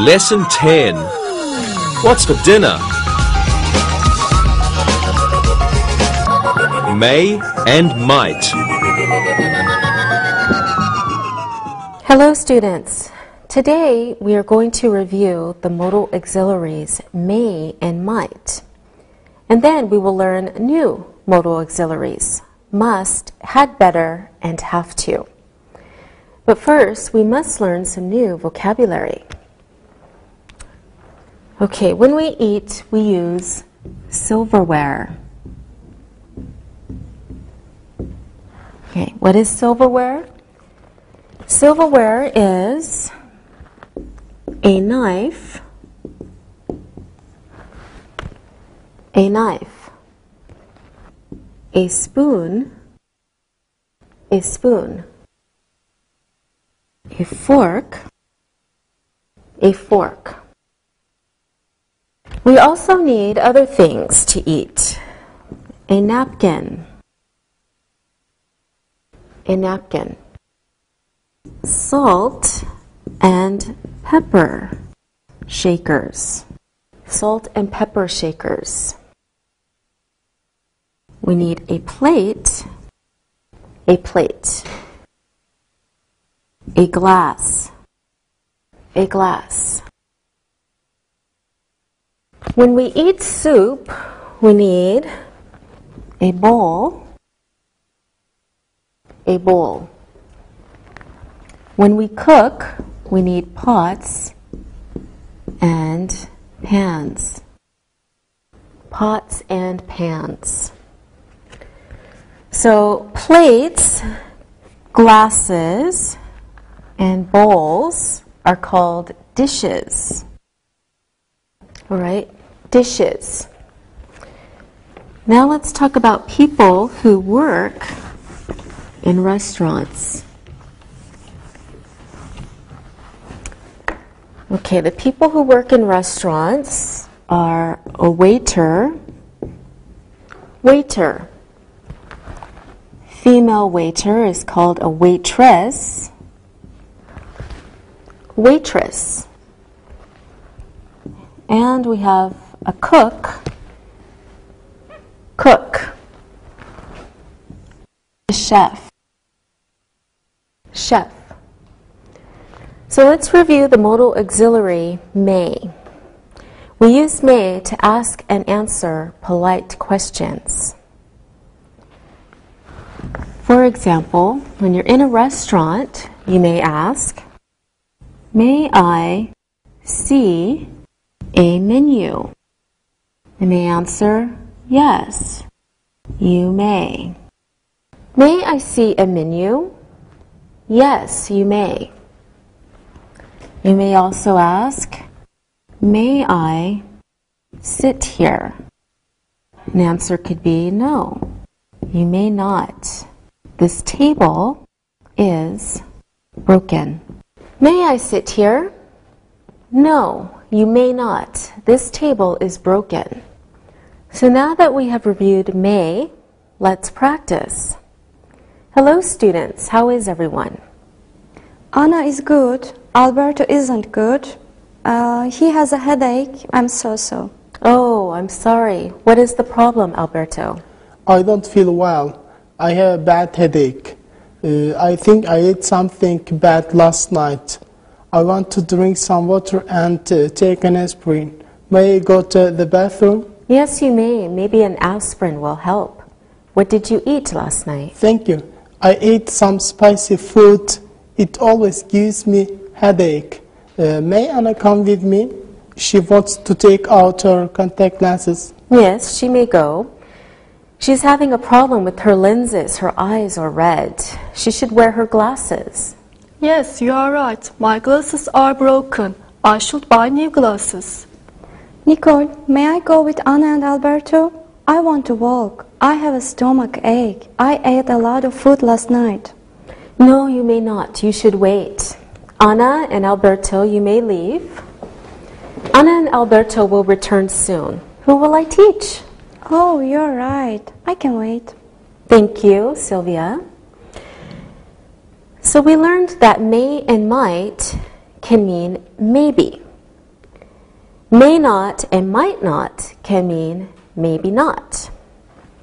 Lesson 10. What's for dinner? May and might. Hello students. Today we are going to review the modal auxiliaries may and might. And then we will learn new modal auxiliaries, must, had better, and have to. But first, we must learn some new vocabulary. Okay, when we eat, we use silverware. Okay, what is silverware? Silverware is a knife, a spoon, a fork, a fork. We also need other things to eat. A napkin, salt and pepper shakers, salt and pepper shakers. We need a plate, a glass, When we eat soup, we need a bowl, When we cook, we need pots and pans, So plates, glasses, and bowls are called dishes. All right, dishes. Now let's talk about people who work in restaurants. Okay, the people who work in restaurants are a waiter. Female waiter is called a waitress. And we have a cook. A chef. So let's review the modal auxiliary may. We use may to ask and answer polite questions. For example, when you're in a restaurant, you may ask, "May I see a menu?" You may answer, "Yes, you may." "May I see a menu?" "Yes, you may." You may also ask, "May I sit here?" An answer could be, "No, you may not. This table is broken." "May I sit here?" "No, you may not. This table is broken." So now that we have reviewed may, let's practice. Hello students, how is everyone? Anna is good. Alberto isn't good. He has a headache. I'm so. Oh, I'm sorry. What is the problem, Alberto? I don't feel well. I have a bad headache. I think I ate something bad last night. I want to drink some water and take an aspirin. May I go to the bathroom? Yes, you may. Maybe an aspirin will help. What did you eat last night? Thank you. I ate some spicy food. It always gives me headache. May Anna come with me? She wants to take out her contact lenses. Yes, she may go. She's having a problem with her lenses. Her eyes are red. She should wear her glasses. Yes, you are right. My glasses are broken. I should buy new glasses. Nicole, may I go with Anna and Alberto? I want to walk. I have a stomach ache. I ate a lot of food last night. No, you may not. You should wait. Anna and Alberto, you may leave. Anna and Alberto will return soon. Who will I teach? Oh, you're right. I can wait. Thank you, Sylvia. So we learned that may and might can mean maybe. May not and might not can mean maybe not.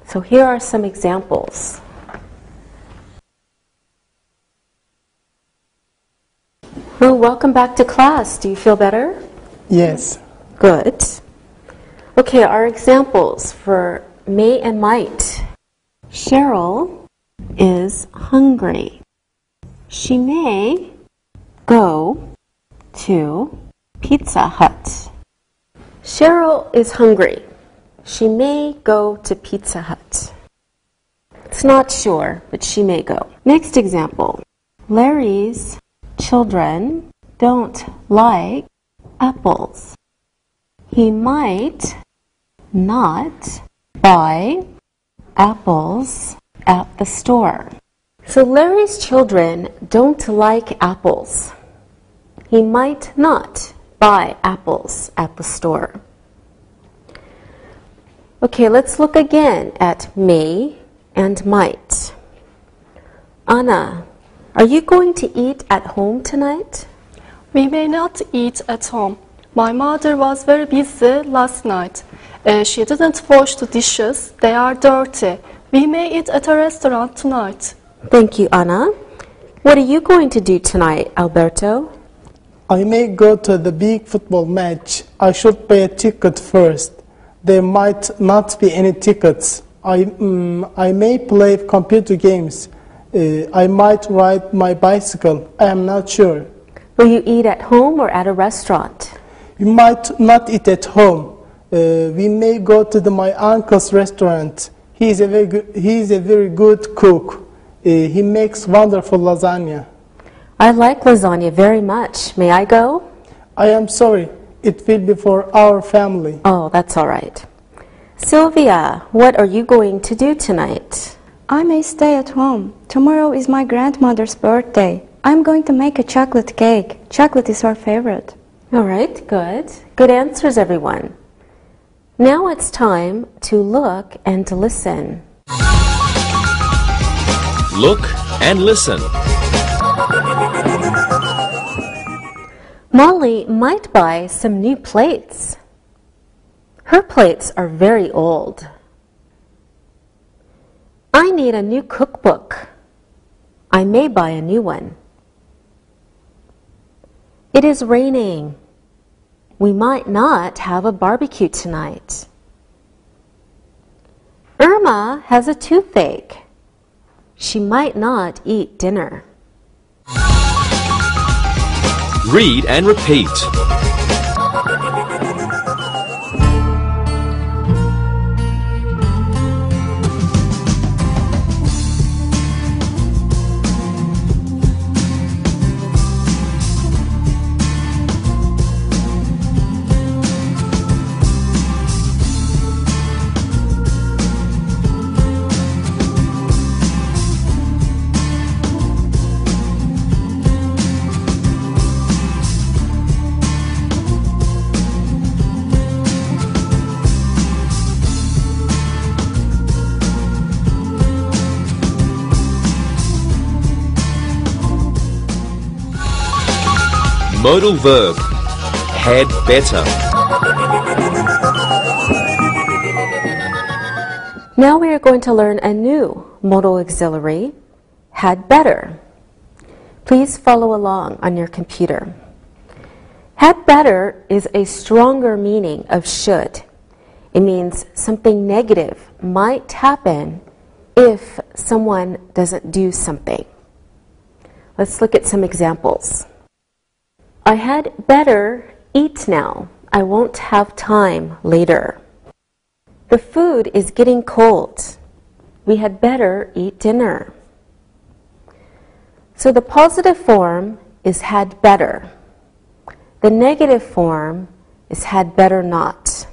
So here are some examples. Oh, welcome back to class. Do you feel better? Yes. Good. Okay, our examples for may and might. Cheryl is hungry. She may go to Pizza Hut. Cheryl is hungry. She may go to Pizza Hut. It's not sure, but she may go. Next example. Larry's children don't like apples. He might not buy apples at the store. So Larry's children don't like apples. He might not buy apples at the store. Okay, let's look again at may and might. Anna, are you going to eat at home tonight? We may not eat at home. My mother was very busy last night. She didn't wash the dishes. They are dirty. We may eat at a restaurant tonight. Thank you, Anna. What are you going to do tonight, Alberto? I may go to the big football match. I should pay a ticket first. There might not be any tickets. I may play computer games. I might ride my bicycle. I am not sure. Will you eat at home or at a restaurant? We might not eat at home. We may go to my uncle's restaurant. He is a very good cook. He makes wonderful lasagna. I like lasagna very much. May I go? I am sorry. It will be for our family. Oh, that's all right. Sylvia, what are you going to do tonight? I may stay at home. Tomorrow is my grandmother's birthday. I'm going to make a chocolate cake. Chocolate is her favorite. All right, good. Good answers, everyone. Now it's time to look and to listen. Look and listen. Molly might buy some new plates. Her plates are very old. I need a new cookbook. I may buy a new one. It is raining. We might not have a barbecue tonight. Irma has a toothache. She might not eat dinner. Read and repeat. Modal verb. Had better. Now we are going to learn a new modal auxiliary, had better. Please follow along on your computer. Had better is a stronger meaning of should. It means something negative might happen if someone doesn't do something. Let's look at some examples. I had better eat now. I won't have time later. The food is getting cold. We had better eat dinner. So the positive form is had better. The negative form is had better not.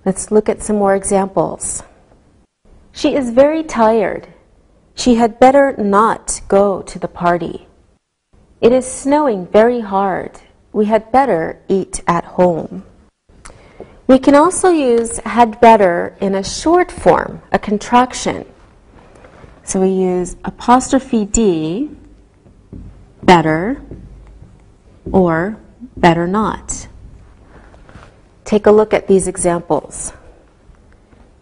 Let's look at some more examples. She is very tired. She had better not go to the party. It is snowing very hard. We had better eat at home. We can also use had better in a short form, a contraction. So we use apostrophe D, better, or better not. take a look at these examples.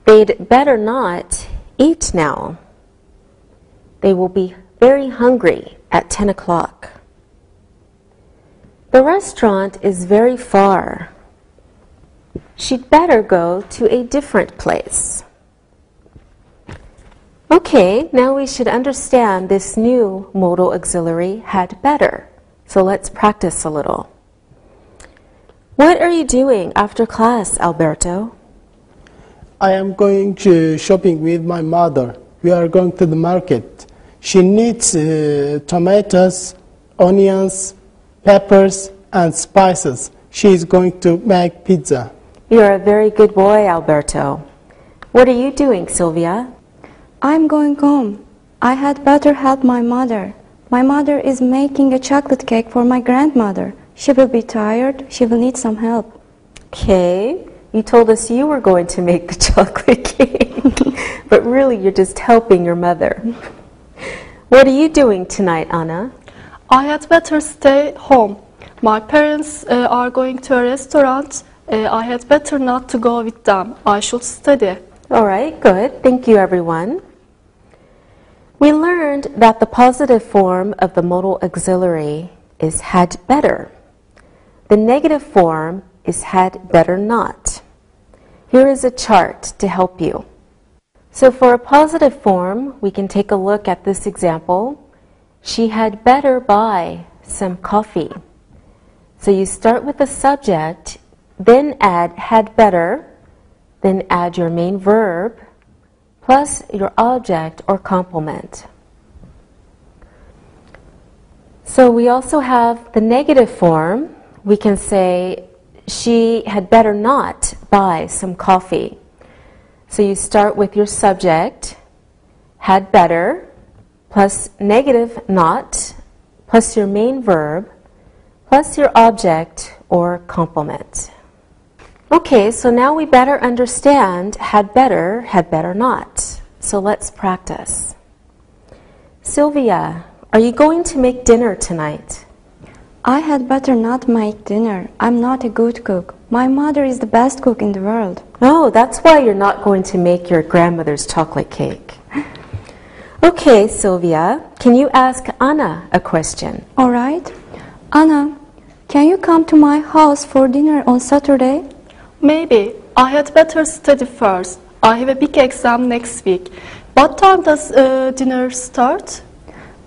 They'd better not eat now. They will be very hungry at 10 o'clock. The restaurant is very far. She'd better go to a different place. Okay, now we should understand this new modal auxiliary had better. So let's practice a little. What are you doing after class, Alberto? I am going shopping with my mother. We are going to the market. She needs tomatoes, onions, peppers, and spices. She is going to make pizza. You're a very good boy, Alberto. What are you doing, Sylvia? I'm going home. I had better help my mother. My mother is making a chocolate cake for my grandmother. She will be tired. She will need some help. Okay, you told us you were going to make the chocolate cake, but really you're just helping your mother. What are you doing tonight, Anna? I had better stay home. My parents are going to a restaurant. I had better not to go with them. I should study. All right, good. Thank you, everyone. We learned that the positive form of the modal auxiliary is had better. The negative form is had better not. Here is a chart to help you. So for a positive form, we can take a look at this example. She had better buy some coffee. So you start with the subject, then add had better, then add your main verb, plus your object or complement. So we also have the negative form. We can say, she had better not buy some coffee. So you start with your subject, had better, plus negative not, plus your main verb, plus your object or complement. Okay, so now we better understand had better not. So let's practice. Sylvia, are you going to make dinner tonight? I had better not make dinner. I'm not a good cook. My mother is the best cook in the world. Oh, that's why you're not going to make your grandmother's chocolate cake. Okay, Sylvia, can you ask Anna a question? All right. Anna, can you come to my house for dinner on Saturday? Maybe. I had better study first. I have a big exam next week. What time does dinner start?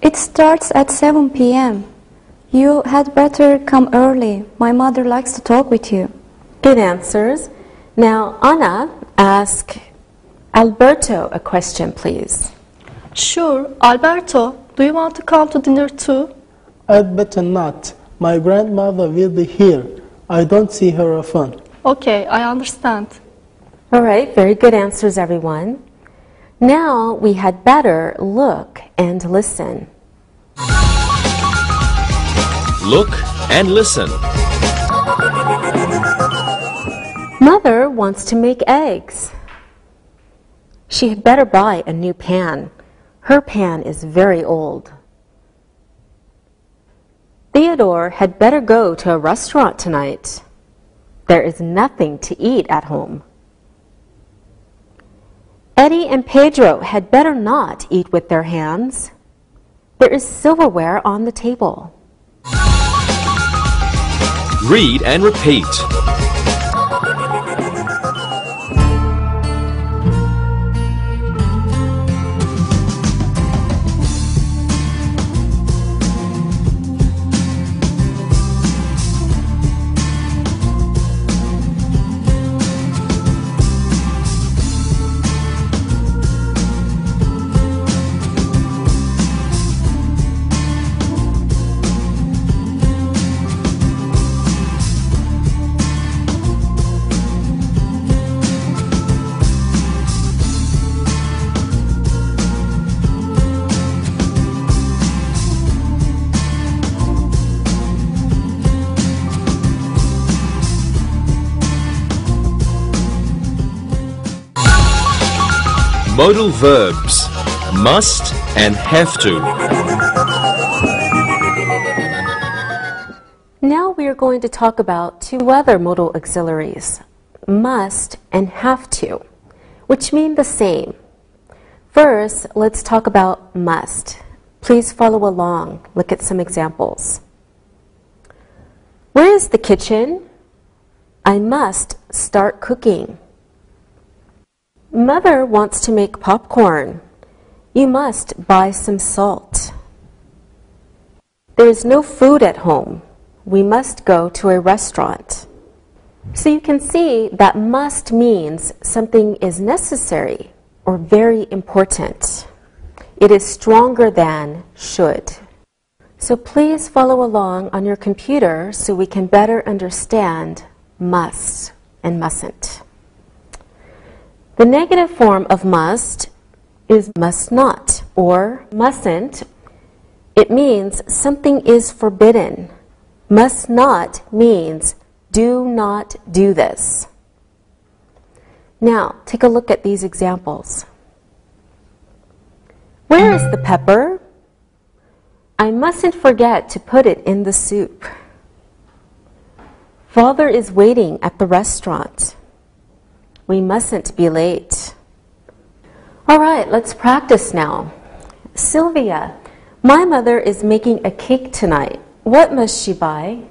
It starts at 7 p.m. You had better come early. My mother likes to talk with you. Good answers. Now, Anna, ask Alberto a question, please. Sure. Alberto, do you want to come to dinner too? I'd better not. My grandmother will be here. I don't see her often. Okay, I understand. All right, very good answers, everyone. Now we had better look and listen. Look and listen. Mother wants to make eggs. She had better buy a new pan. Her pan is very old. Theodore had better go to a restaurant tonight. There is nothing to eat at home. Eddie and Pedro had better not eat with their hands. There is silverware on the table. Read and repeat. Modal verbs, must and have to. Now we are going to talk about two other modal auxiliaries, must and have to, which mean the same. First, let's talk about must. Please follow along. Look at some examples. Where is the kitchen? I must start cooking. Mother wants to make popcorn. You must buy some salt. There is no food at home. We must go to a restaurant. So you can see that must means something is necessary or very important. It is stronger than should. So please follow along on your computer so we can better understand must and mustn't. The negative form of must is must not or mustn't. It means something is forbidden. Must not means do not do this. Now, take a look at these examples. Where is the pepper? I mustn't forget to put it in the soup. Father is waiting at the restaurant. We mustn't be late. All right, let's practice now. Sylvia, my mother is making a cake tonight. What must she buy?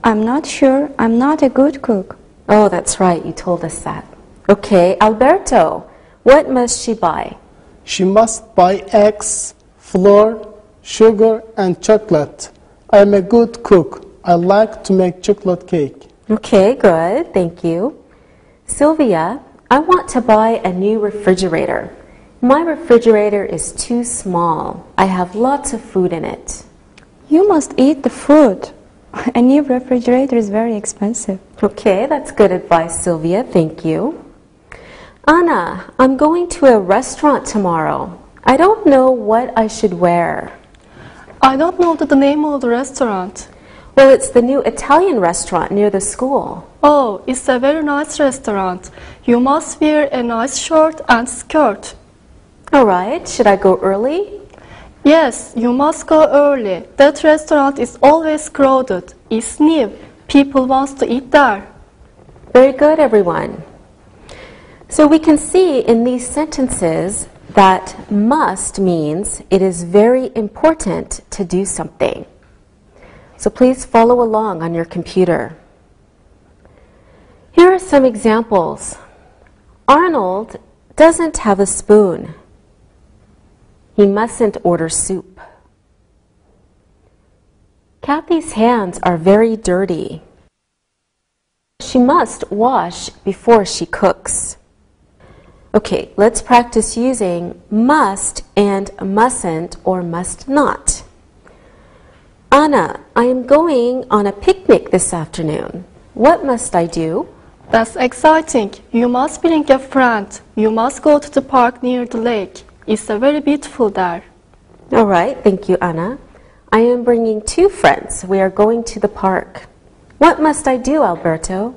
I'm not sure. I'm not a good cook. Oh, that's right. You told us that. Okay, Alberto, what must she buy? She must buy eggs, flour, sugar, and chocolate. I'm a good cook. I like to make chocolate cake. Okay, good. Thank you. Sylvia, I want to buy a new refrigerator. My refrigerator is too small. I have lots of food in it. You must eat the food. A new refrigerator is very expensive. Okay, that's good advice, Sylvia. Thank you. Anna, I'm going to a restaurant tomorrow. I don't know what I should wear. I don't know the name of the restaurant. Well, it's the new Italian restaurant near the school. Oh, it's a very nice restaurant. You must wear a nice shirt and skirt. All right, should I go early? Yes, you must go early. That restaurant is always crowded. It's new. People want to eat there. Very good, everyone. So we can see in these sentences that must means it is very important to do something. So please follow along on your computer. Here are some examples. Arnold doesn't have a spoon. He mustn't order soup. Kathy's hands are very dirty. She must wash before she cooks. Okay, let's practice using must and mustn't or must not. Anna, I am going on a picnic this afternoon. What must I do? That's exciting. You must bring a friend. You must go to the park near the lake. It's very beautiful there. All right, thank you, Anna. I am bringing 2 friends. We are going to the park. What must I do, Alberto?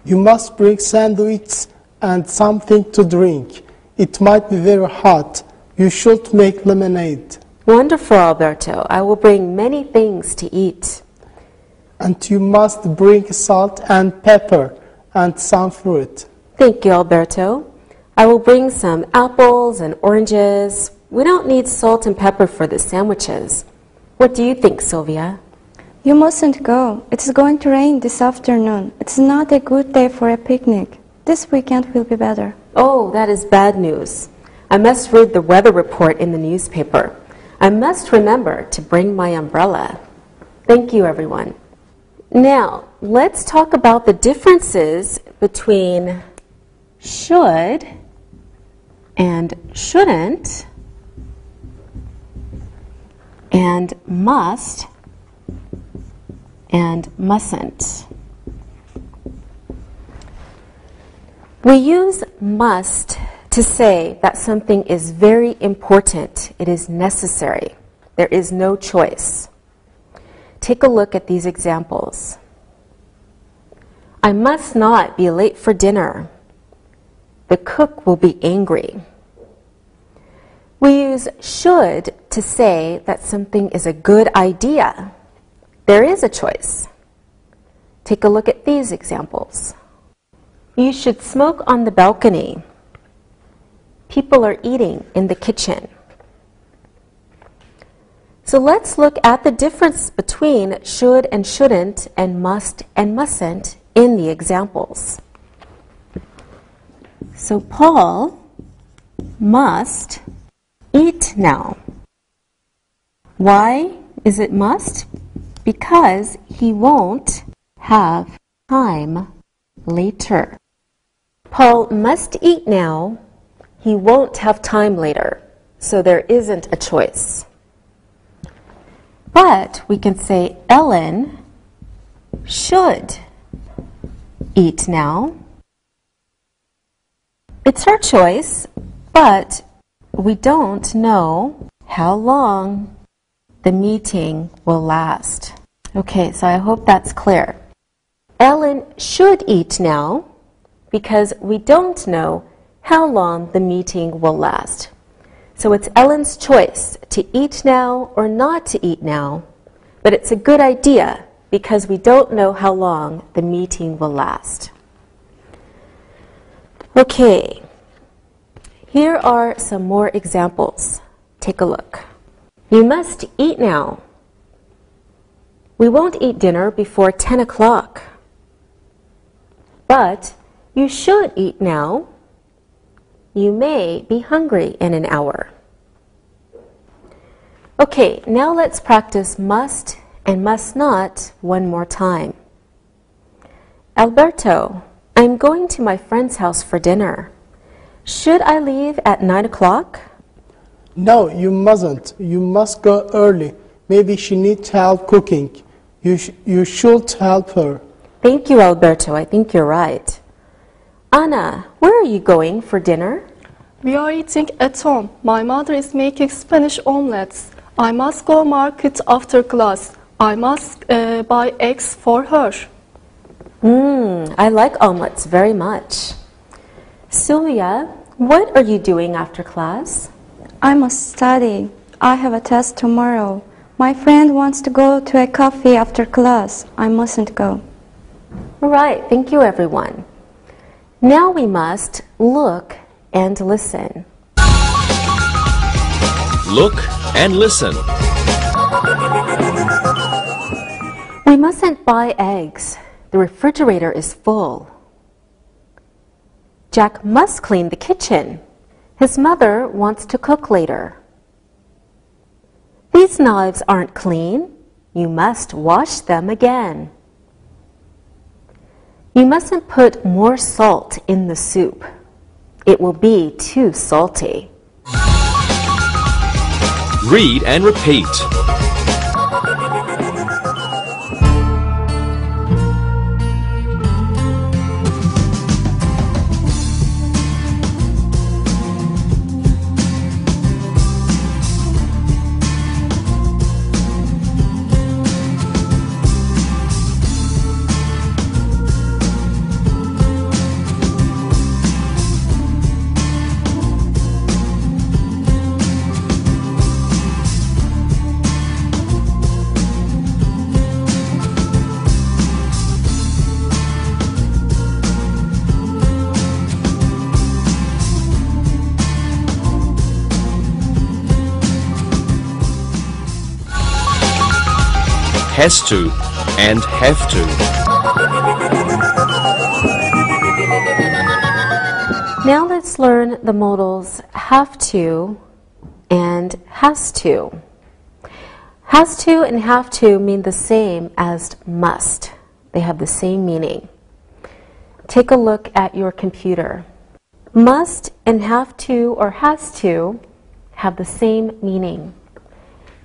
You must bring sandwiches and something to drink. It might be very hot. You should make lemonade. Wonderful, Alberto. I will bring many things to eat. And you must bring salt and pepper and some fruit. Thank you, Alberto. I will bring some apples and oranges. We don't need salt and pepper for the sandwiches. What do you think, Sylvia? You mustn't go. It's going to rain this afternoon. It's not a good day for a picnic. This weekend will be better. Oh, that is bad news. I must read the weather report in the newspaper. I must remember to bring my umbrella. Thank you, everyone. Now, let's talk about the differences between should and shouldn't and must and mustn't. We use must to say that something is very important. It is necessary. There is no choice. Take a look at these examples. I must not be late for dinner. The cook will be angry. We use should to say that something is a good idea. There is a choice. Take a look at these examples. You should smoke on the balcony. People are eating in the kitchen. So let's look at the difference between should and shouldn't and must and mustn't in the examples. So Paul must eat now. Why is it must? Because he won't have time later. Paul must eat now. He won't have time later. So there isn't a choice. But we can say Ellen should eat now. It's her choice, but we don't know how long the meeting will last. Okay, so I hope that's clear. Ellen should eat now because we don't know how long the meeting will last. So it's Ellen's choice to eat now or not to eat now, but it's a good idea because we don't know how long the meeting will last. Okay, here are some more examples. Take a look. You must eat now. We won't eat dinner before 10 o'clock. But you should eat now. You may be hungry in an hour. Okay, now let's practice must and must not one more time. Alberto, I'm going to my friend's house for dinner. Should I leave at 9 o'clock? No, you mustn't. You must go early. Maybe she needs help cooking. You should help her. Thank you, Alberto. I think you're right. Anna, where are you going for dinner? We are eating at home. My mother is making Spanish omelets. I must go market after class. I must buy eggs for her. I like omelets very much. Sylvia, what are you doing after class? I must study. I have a test tomorrow. My friend wants to go to a cafe after class. I mustn't go. All right, thank you, everyone. Now we must look and listen. Look and listen. We mustn't buy eggs. The refrigerator is full. Jack must clean the kitchen. His mother wants to cook later. These knives aren't clean. You must wash them again. You mustn't put more salt in the soup. It will be too salty. Read and repeat. Has to and have to. Now let's learn the modals have to and has to. Has to and have to mean the same as must. They have the same meaning. Take a look at your computer. Must and have to or has to have the same meaning.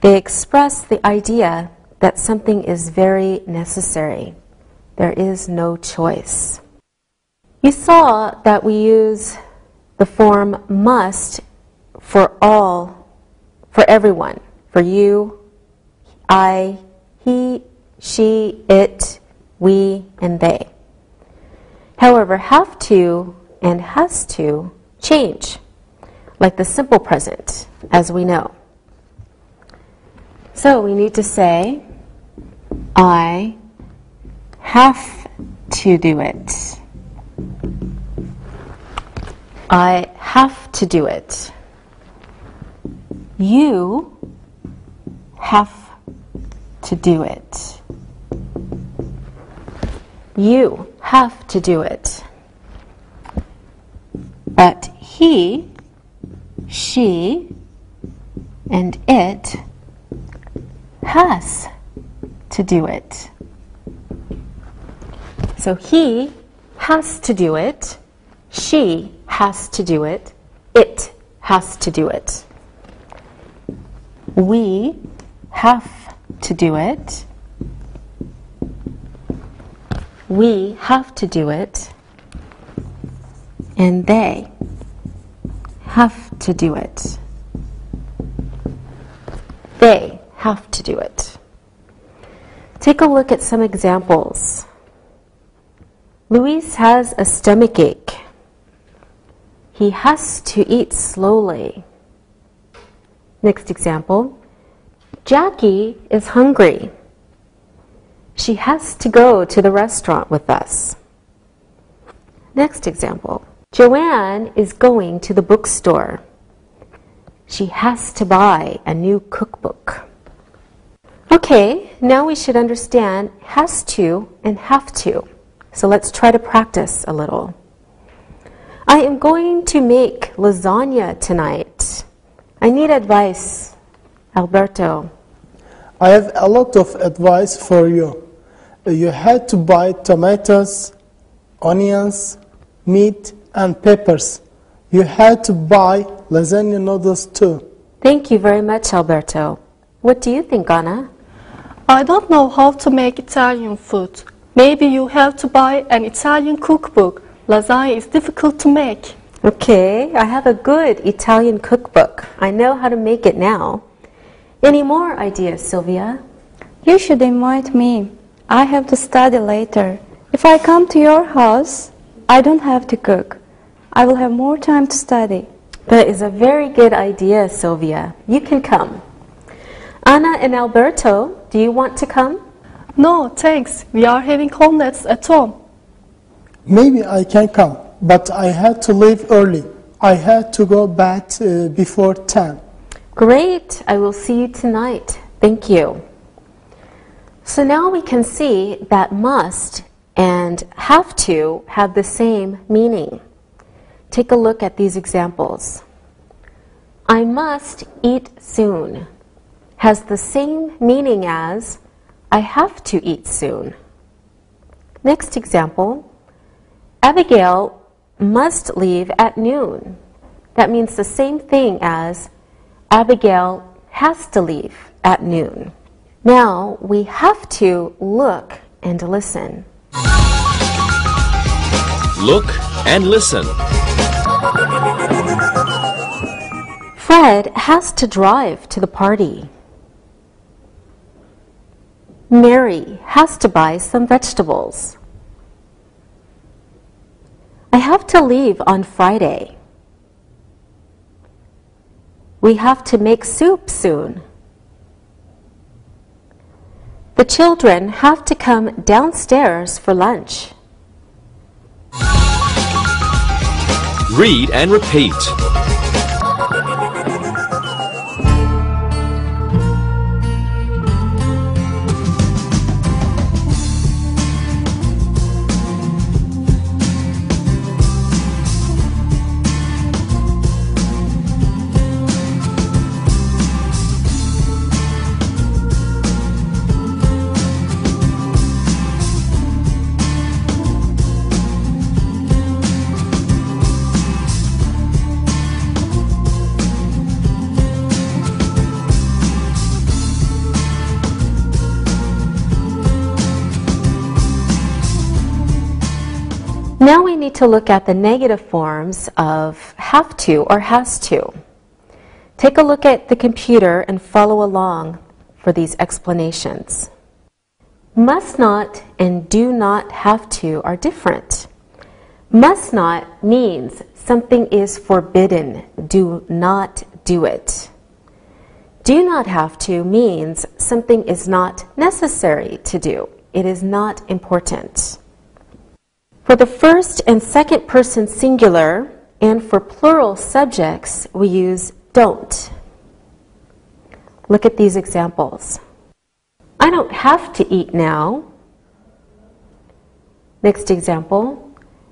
They express the idea that something is very necessary. There is no choice. You saw that we use the form must for everyone, for you, I, he, she, it, we, and they. However, have to and has to change, like the simple present, as we know. So we need to say, I have to do it. I have to do it. You have to do it. You have to do it. But he, she, and it has to do it. So he has to do it. She has to do it. It has to do it. We have to do it. We have to do it. And they have to do it. They have to do it. Take a look at some examples. Luis has a stomach ache. He has to eat slowly. Next example. Jackie is hungry. She has to go to the restaurant with us. Next example. Joanne is going to the bookstore. She has to buy a new cookbook. Okay, now we should understand has to and have to. So let's try to practice a little. I am going to make lasagna tonight. I need advice, Alberto. I have a lot of advice for you. You had to buy tomatoes, onions, meat, and peppers. You had to buy lasagna noodles too. Thank you very much, Alberto. What do you think, Anna? I don't know how to make Italian food. Maybe you have to buy an Italian cookbook. Lasagna is difficult to make. Okay, I have a good Italian cookbook. I know how to make it now. Any more ideas, Sylvia? You should invite me. I have to study later. If I come to your house, I don't have to cook. I will have more time to study. That is a very good idea, Sylvia. You can come. Anna and Alberto, do you want to come? No, thanks. We are having omelets at home. Maybe I can come, but I had to leave early. I had to go back before 10. Great. I will see you tonight. Thank you. So now we can see that must and have to have the same meaning. Take a look at these examples. I must eat soon has the same meaning as I have to eat soon. Next example, Abigail must leave at noon. That means the same thing as Abigail has to leave at noon. Now we have to look and listen. Look and listen. Fred has to drive to the party. Mary has to buy some vegetables. I have to leave on Friday. We have to make soup soon. The children have to come downstairs for lunch. Read and repeat. Now we need to look at the negative forms of have to or has to. Take a look at the computer and follow along for these explanations. Must not and do not have to are different. Must not means something is forbidden. Do not do it. Do not have to means something is not necessary to do. It is not important. For the first and second person singular and for plural subjects, we use don't. Look at these examples. I don't have to eat now. Next example,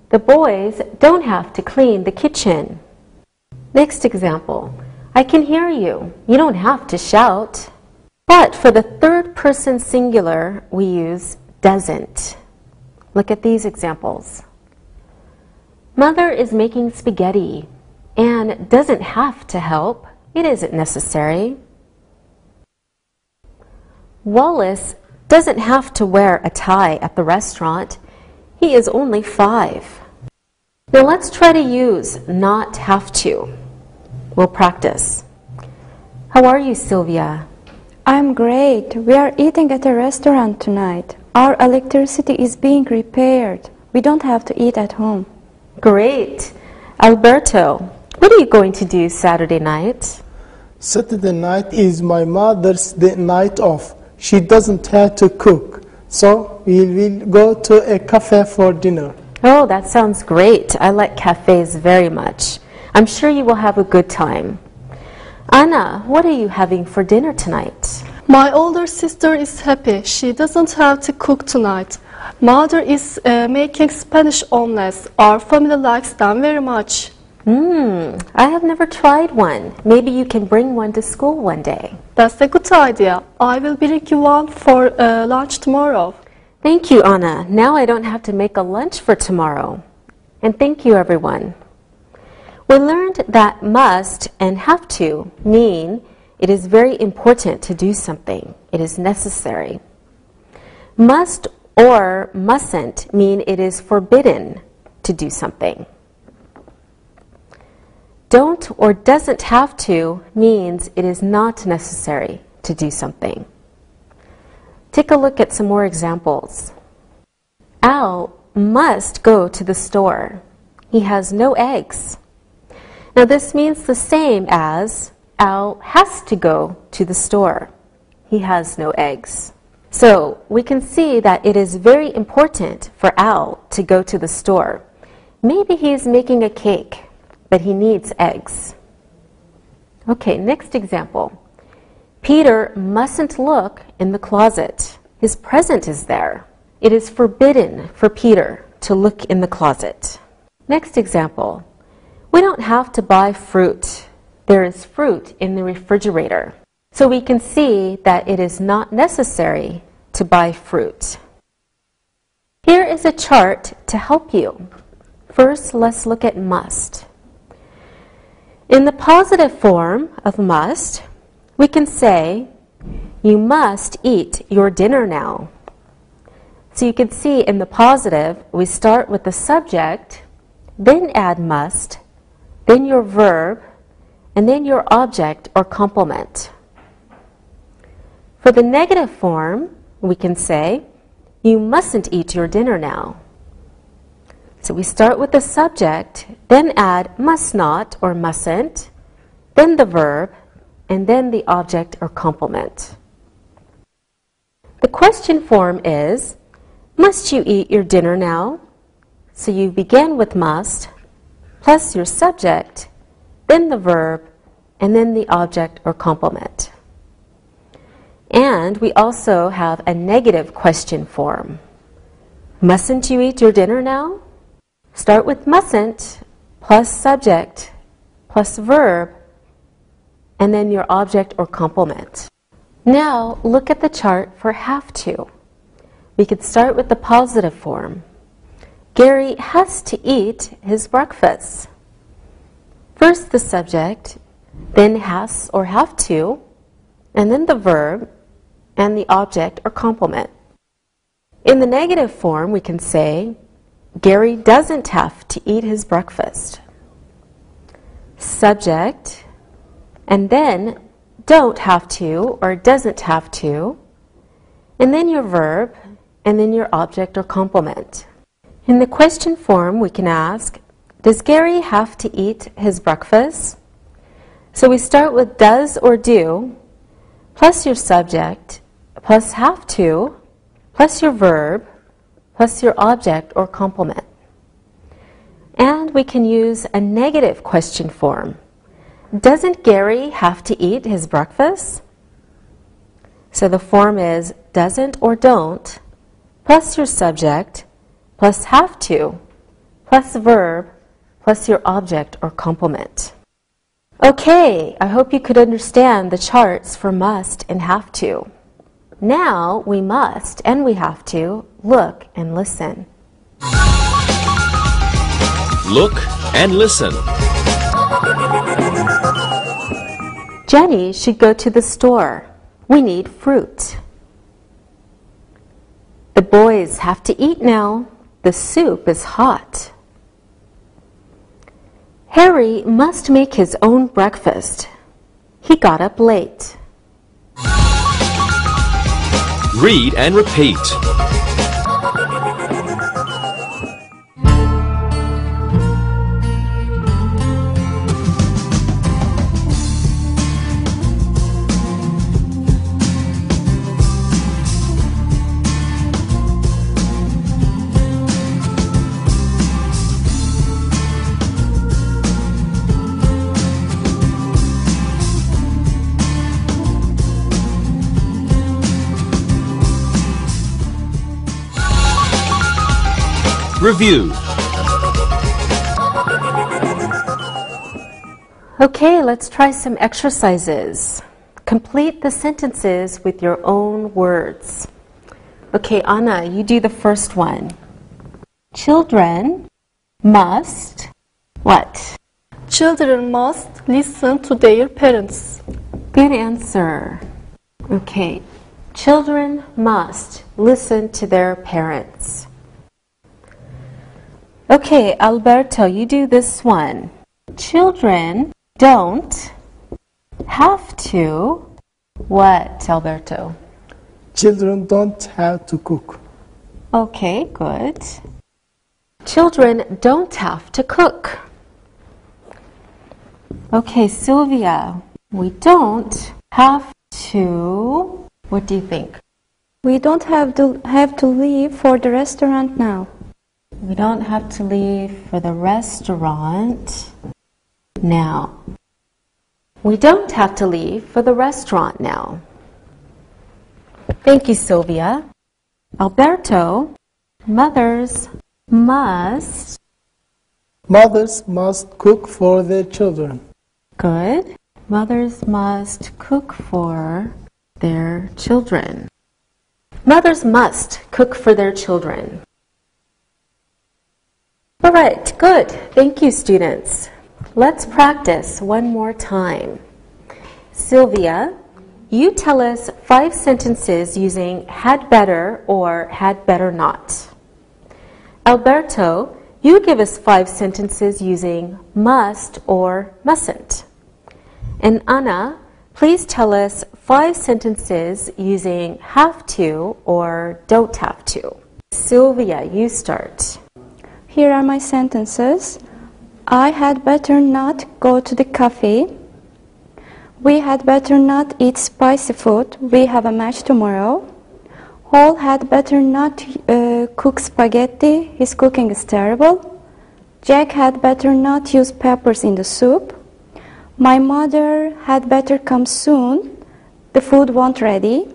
the boys don't have to clean the kitchen. Next example, I can hear you. You don't have to shout. But for the third person singular, we use doesn't. Look at these examples. Mother is making spaghetti. Anne doesn't have to help. It isn't necessary. Wallace doesn't have to wear a tie at the restaurant. He is only 5. Now let's try to use not have to. We'll practice. How are you, Sylvia? I'm great. We are eating at a restaurant tonight. Our electricity is being repaired. We don't have to eat at home. Great. Alberto, what are you going to do Saturday night? Saturday night is my mother's night off. She doesn't have to cook, so we will go to a cafe for dinner. Oh, that sounds great. I like cafes very much. I'm sure you will have a good time. Anna, what are you having for dinner tonight? My older sister is happy. She doesn't have to cook tonight. Mother is making Spanish omelets. Our family likes them very much. I have never tried one. Maybe you can bring one to school one day. That's a good idea. I will bring you one for lunch tomorrow. Thank you, Anna. Now I don't have to make a lunch for tomorrow. And thank you, everyone. We learned that must and have to mean it is very important to do something. It is necessary. Must or mustn't mean it is forbidden to do something. Don't or doesn't have to means it is not necessary to do something. Take a look at some more examples. Al must go to the store. He has no eggs. Now this means the same as Al has to go to the store. He has no eggs. So we can see that it is very important for Al to go to the store. Maybe he is making a cake, but he needs eggs. Okay, next example. Peter mustn't look in the closet. His present is there. It is forbidden for Peter to look in the closet. Next example. We don't have to buy fruit. There is fruit in the refrigerator. So we can see that it is not necessary to buy fruit. Here is a chart to help you. First, let's look at must. In the positive form of must, we can say, you must eat your dinner now. So you can see in the positive, we start with the subject, then add must, then your verb, and then your object or complement. For the negative form, we can say, you mustn't eat your dinner now. So we start with the subject, then add must not or mustn't, then the verb, and then the object or complement. The question form is, must you eat your dinner now? So you begin with must, plus your subject, then the verb, and then the object or complement. And we also have a negative question form. Mustn't you eat your dinner now? Start with mustn't, plus subject, plus verb, and then your object or complement. Now look at the chart for have to. We could start with the positive form. Gary has to eat his breakfast. First the subject, then has or have to, and then the verb, and the object or complement. In the negative form, we can say, Gary doesn't have to eat his breakfast. Subject, and then don't have to or doesn't have to, and then your verb, and then your object or complement. In the question form, we can ask, does Gary have to eat his breakfast? So we start with does or do, plus your subject, plus have to, plus your verb, plus your object or complement. And we can use a negative question form. Doesn't Gary have to eat his breakfast? So the form is doesn't or don't, plus your subject, plus have to, plus verb, plus your object or complement. Okay, I hope you could understand the charts for must and have to. Now we must and we have to look and listen. Look and listen. Jenny should go to the store. We need fruit. The boys have to eat now. The soup is hot. Harry must make his own breakfast. He got up late. Read and repeat. Review. Okay, let's try some exercises. Complete the sentences with your own words. Okay, Anna, you do the first one. Children must what? Children must listen to their parents. Good answer. Okay, children must listen to their parents. Okay, Alberto, you do this one. Children don't have to what, Alberto? Children don't have to cook. Okay, good. Children don't have to cook. Okay, Sylvia, we don't have to, what do you think? We don't have to leave for the restaurant now. We don't have to leave for the restaurant now. We don't have to leave for the restaurant now. Thank you, Sylvia. Alberto, mothers must cook for their children. Good. Mothers must cook for their children. Mothers must cook for their children. All right, good. Thank you, students. Let's practice one more time. Sylvia, you tell us 5 sentences using had better or had better not. Alberto, you give us 5 sentences using must or mustn't. And Anna, please tell us 5 sentences using have to or don't have to. Sylvia, you start. Here are my sentences. I had better not go to the cafe. We had better not eat spicy food. We have a match tomorrow. Hall had better not cook spaghetti. His cooking is terrible. Jack had better not use peppers in the soup. My mother had better come soon. The food won't ready.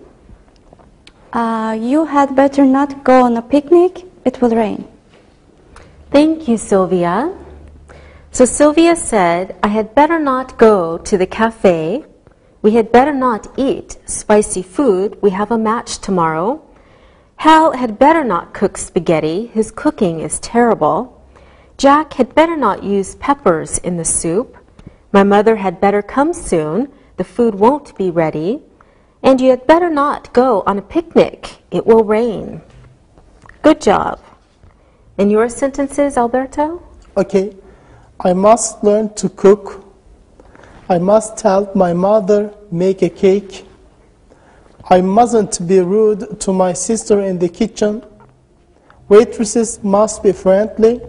You had better not go on a picnic. It will rain. Thank you, Sylvia. So Sylvia said, I had better not go to the cafe. We had better not eat spicy food. We have a match tomorrow. Hal had better not cook spaghetti. His cooking is terrible. Jack had better not use peppers in the soup. My mother had better come soon. The food won't be ready. And you had better not go on a picnic. It will rain. Good job. And your sentences, Alberto? Okay. I must learn to cook. I must help my mother make a cake. I mustn't be rude to my sister in the kitchen. Waitresses must be friendly.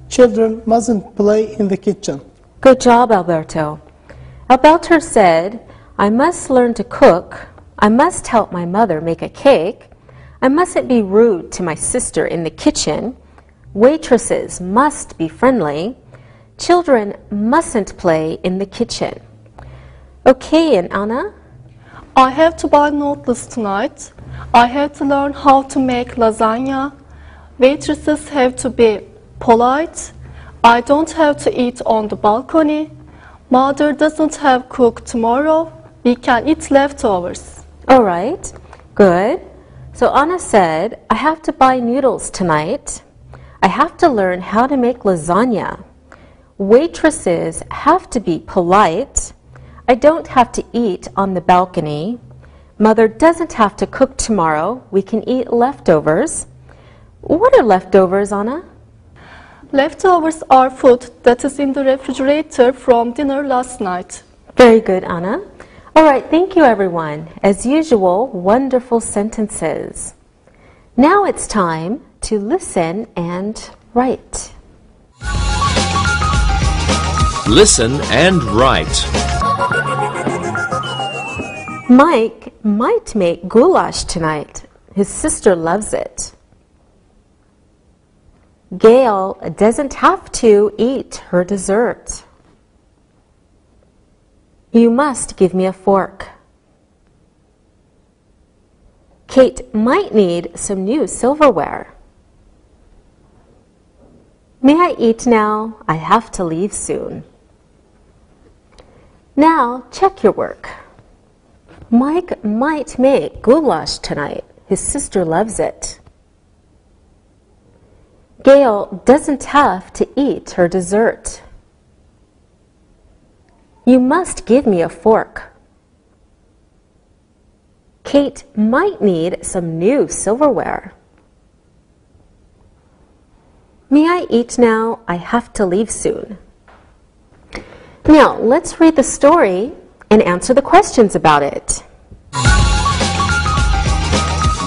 Children mustn't play in the kitchen. Good job, Alberto. Alberto said, I must learn to cook. I must help my mother make a cake. I mustn't be rude to my sister in the kitchen. Waitresses must be friendly. Children mustn't play in the kitchen. Okay, and Anna? I have to buy noodles tonight. I have to learn how to make lasagna. Waitresses have to be polite. I don't have to eat on the balcony. Mother doesn't have cook tomorrow. We can eat leftovers. All right, good. So Anna said, I have to buy noodles tonight. I have to learn how to make lasagna. Waitresses have to be polite. I don't have to eat on the balcony. Mother doesn't have to cook tomorrow. We can eat leftovers. What are leftovers, Anna? Leftovers are food that is in the refrigerator from dinner last night. Very good, Anna. All right, thank you, everyone. As usual, wonderful sentences. Now it's time to listen and write. Listen and write. Mike might make goulash tonight. His sister loves it. Gail doesn't have to eat her dessert. You must give me a fork. Kate might need some new silverware. May I eat now? I have to leave soon. Now check your work. Mike might make goulash tonight. His sister loves it. Gail doesn't have to eat her dessert. You must give me a fork. Kate might need some new silverware. May I eat now? I have to leave soon. Now, let's read the story and answer the questions about it.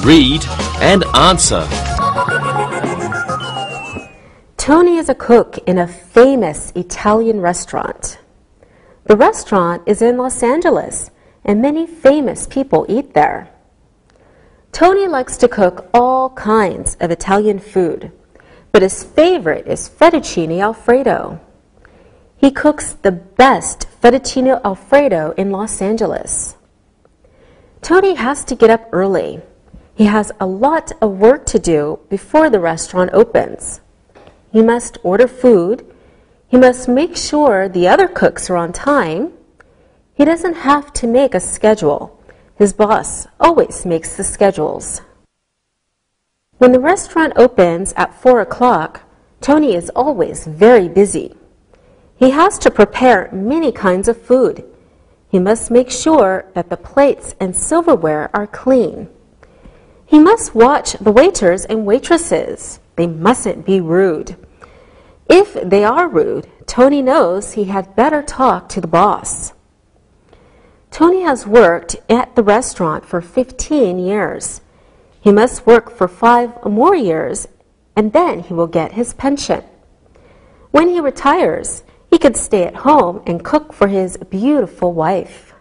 Read and answer. Tony is a cook in a famous Italian restaurant. The restaurant is in Los Angeles, and many famous people eat there. Tony likes to cook all kinds of Italian food, but his favorite is fettuccine alfredo. He cooks the best fettuccine alfredo in Los Angeles. Tony has to get up early. He has a lot of work to do before the restaurant opens. He must order food. He must make sure the other cooks are on time. He doesn't have to make a schedule. His boss always makes the schedules. When the restaurant opens at 4 o'clock, Tony is always very busy. He has to prepare many kinds of food. He must make sure that the plates and silverware are clean. He must watch the waiters and waitresses. They mustn't be rude. If they are rude, Tony knows he had better talk to the boss. Tony has worked at the restaurant for 15 years. He must work for 5 more years, and then he will get his pension. When he retires, he could stay at home and cook for his beautiful wife.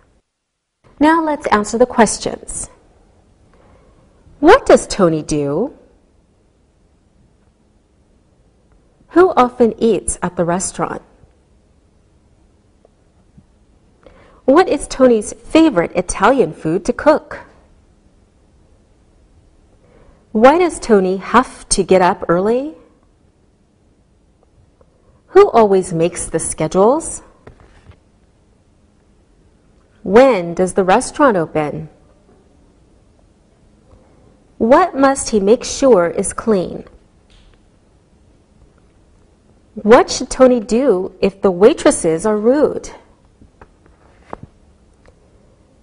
Now let's answer the questions. What does Tony do? Who often eats at the restaurant? What is Tony's favorite Italian food to cook? Why does Tony have to get up early? Who always makes the schedules? When does the restaurant open? What must he make sure is clean? What should Tony do if the waitresses are rude?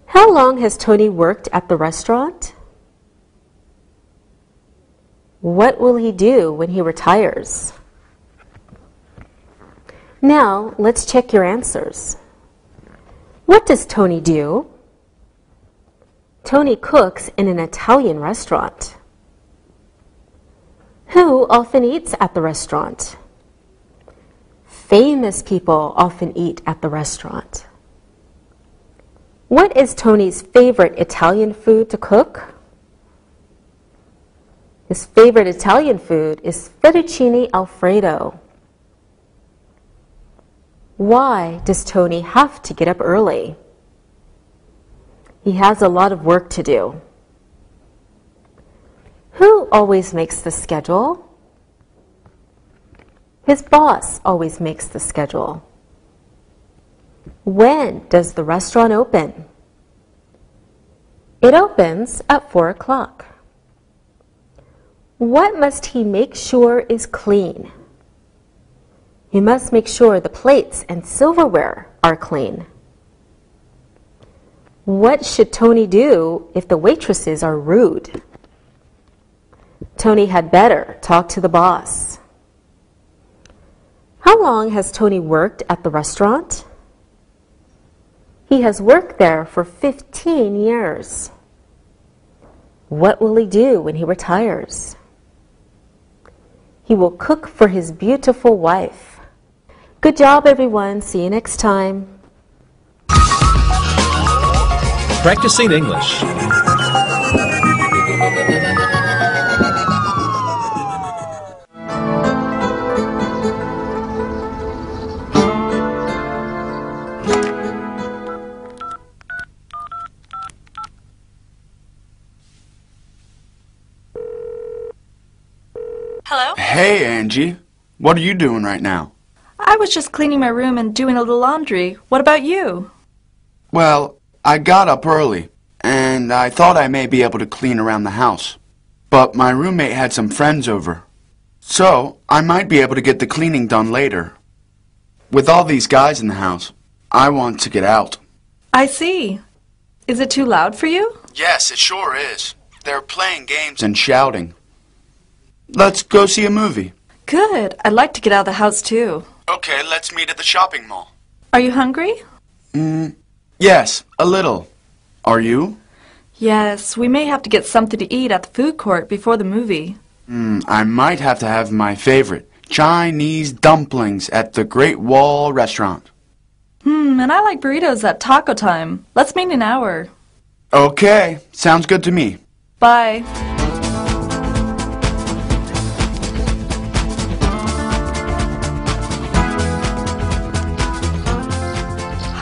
How long has Tony worked at the restaurant? What will he do when he retires? Now, let's check your answers. What does Tony do? Tony cooks in an Italian restaurant. Who often eats at the restaurant? Famous people often eat at the restaurant. What is Tony's favorite Italian food to cook? His favorite Italian food is fettuccine alfredo. Why does Tony have to get up early? He has a lot of work to do. Who always makes the schedule? His boss always makes the schedule. When does the restaurant open? It opens at 4 o'clock. What must he make sure is clean? He must make sure the plates and silverware are clean. What should Tony do if the waitresses are rude? Tony had better talk to the boss. How long has Tony worked at the restaurant? He has worked there for 15 years. What will he do when he retires? He will cook for his beautiful wife. Good job, everyone. See you next time. Practicing English. Hello? Hey, Angie. What are you doing right now? I was just cleaning my room and doing a little laundry. What about you? Well, I got up early, and I thought I may be able to clean around the house. But my roommate had some friends over. So, I might be able to get the cleaning done later. With all these guys in the house, I want to get out. I see. Is it too loud for you? Yes, it sure is. They're playing games and shouting. Let's go see a movie. Good. I'd like to get out of the house too. Okay, let's meet at the shopping mall. Are you hungry? Yes, a little. Are you? Yes, we may have to get something to eat at the food court before the movie. I might have to have my favorite, Chinese dumplings at the Great Wall Restaurant. And I like burritos at Taco Time. Let's meet in an hour. Okay, sounds good to me. Bye.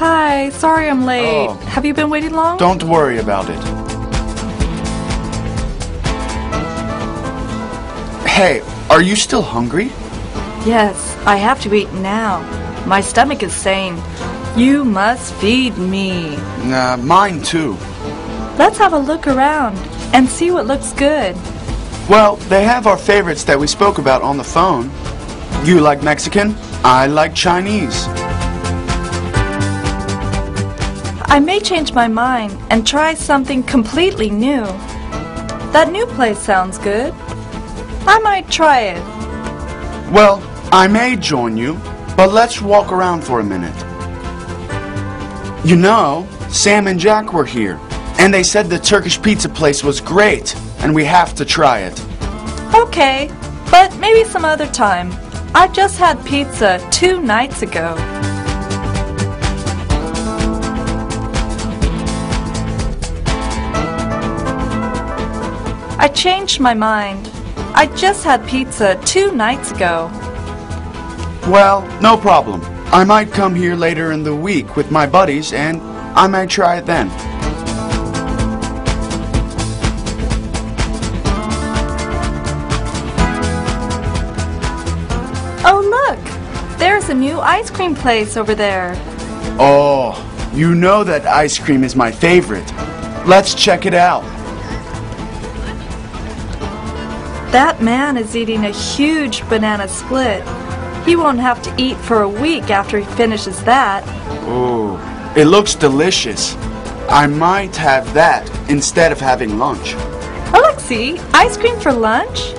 Hi, sorry I'm late. Oh. Have you been waiting long? Don't worry about it. Hey, are you still hungry? Yes, I have to eat now. My stomach is saying, you must feed me. Mine too. Let's have a look around and see what looks good. Well, they have our favorites that we spoke about on the phone. You like Mexican? I like Chinese. I may change my mind and try something completely new. That new place sounds good. I might try it. Well, I may join you, but let's walk around for a minute. You know, Sam and Jack were here, and they said the Turkish pizza place was great, and we have to try it. Okay, but maybe some other time. I just had pizza 2 nights ago. I changed my mind. I just had pizza 2 nights ago. Well, no problem. I might come here later in the week with my buddies, and I might try it then. Oh, look! There's a new ice cream place over there. Oh, you know that ice cream is my favorite. Let's check it out. That man is eating a huge banana split. He won't have to eat for a week after he finishes that. Oh, it looks delicious. I might have that instead of having lunch. Alexei, ice cream for lunch?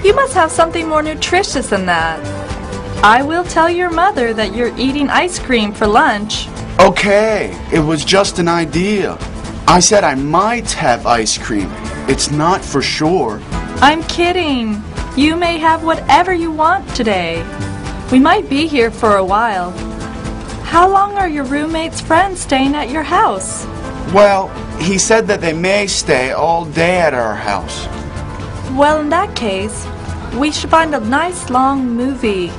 You must have something more nutritious than that. I will tell your mother that you're eating ice cream for lunch. Okay, it was just an idea. I said I might have ice cream. It's not for sure. I'm kidding. You may have whatever you want today. We might be here for a while. How long are your roommate's friends staying at your house? Well, he said that they may stay all day at our house. Well, in that case, we should find a nice long movie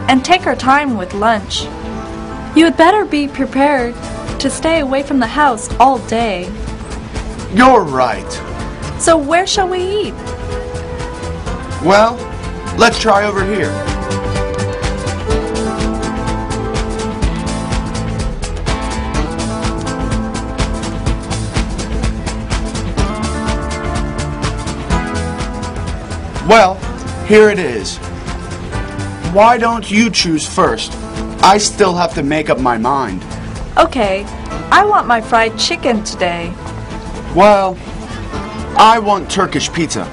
and take our time with lunch. You had better be prepared to stay away from the house all day. You're right. So where shall we eat? Well, let's try over here. Well, here it is. Why don't you choose first? I still have to make up my mind. Okay, I want my fried chicken today. Well, I want Turkish pizza.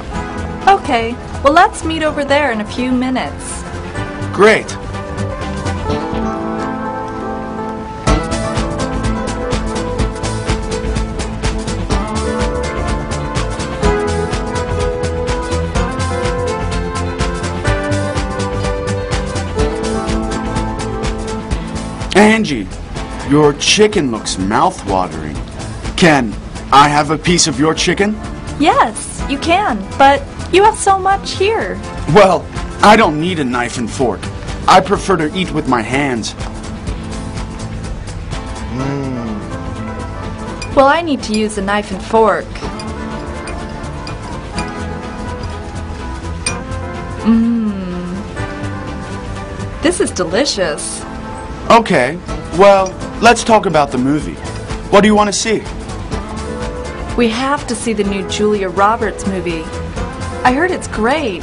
Okay, well let's meet over there in a few minutes. Great. Angie, your chicken looks mouth-watering. Can I have a piece of your chicken? Yes, you can, but you have so much here. Well, I don't need a knife and fork. I prefer to eat with my hands. Well, I need to use a knife and fork. This is delicious. Okay, well, let's talk about the movie. What do you want to see? We have to see the new Julia Roberts movie. I heard it's great.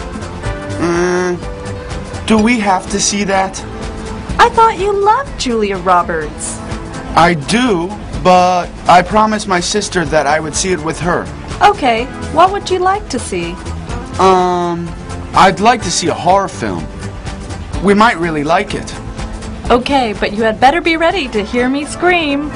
Do we have to see that? I thought you loved Julia Roberts. I do, but I promised my sister that I would see it with her. Okay, what would you like to see? I'd like to see a horror film. We might really like it. Okay, but you had better be ready to hear me scream.